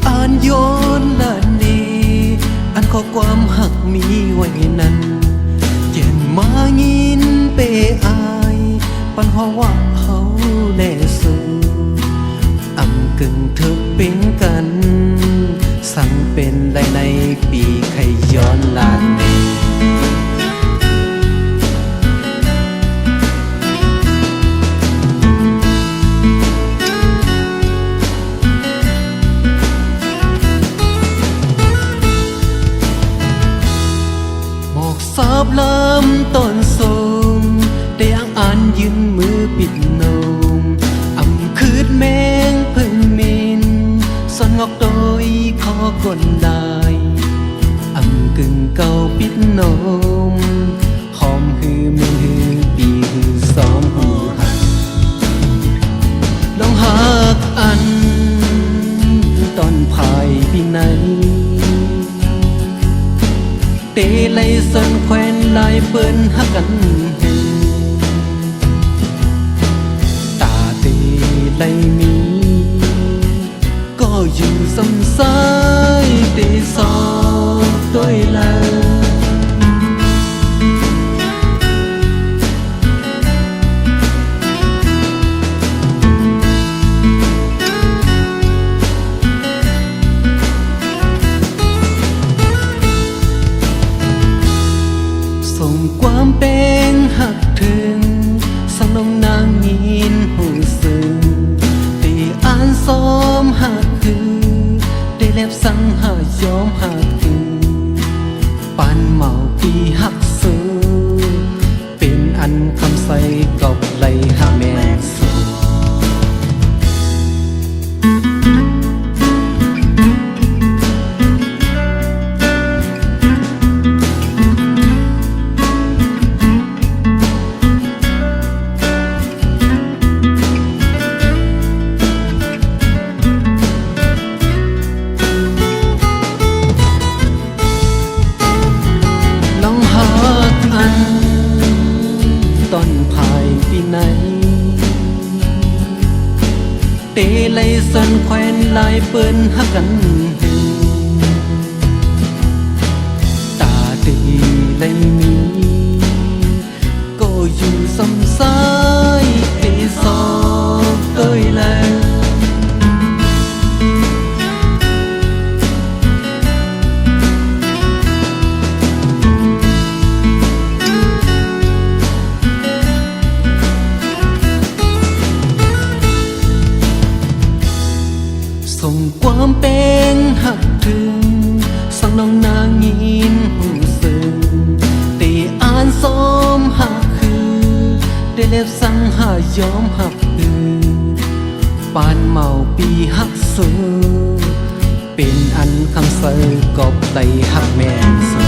อ่านย้อนด้านนี้อันข้อความหักมีไว้นั้นเย็นมายินเปอายปันเพราะว่าเขาแน่สูอำกึ่งเธอเป็นกันสั่งเป็นได้ในปีไขย้อนลานนี้สอบลำต้นสูงได้อ่านยืนมือปิดนมอำคืดแมงพึ่งมินสนงอกโดยขอกลได้อำกึ่งเก่าปิดนมหอมหือมือหือปีหือสองหูหักน้องหักอันตอนภายปีไหนเตไลสันแควนลายเปิ้นหักกันตาเตไลมีก็อยู่สำสายเตสอบด้วยแล้วส่งความเป็นหักถึงสังน้องนางยินหูซึ้งได้อ่านซ้อมหักคือได้แลบสั่งหายอมหักคือปานเมาปีหักซื้อเป็นอันคำใส่กอบไหลหาแม่สูตอนภายปีไหนเตไลสันแควนลายเปิ้นหักกันตาเตไลมีก็อยู่สำสายเตสอบเอ้ยแล้วส่งความเป็นหักถึงสั่งน้องนางยินหูซึ้งตีอ่านซ้อมหักคือได้เล็บสั่งหายอมหักคือปานเมาปีหักสูเป็นอันคำเสยกอบไตหักแม่สู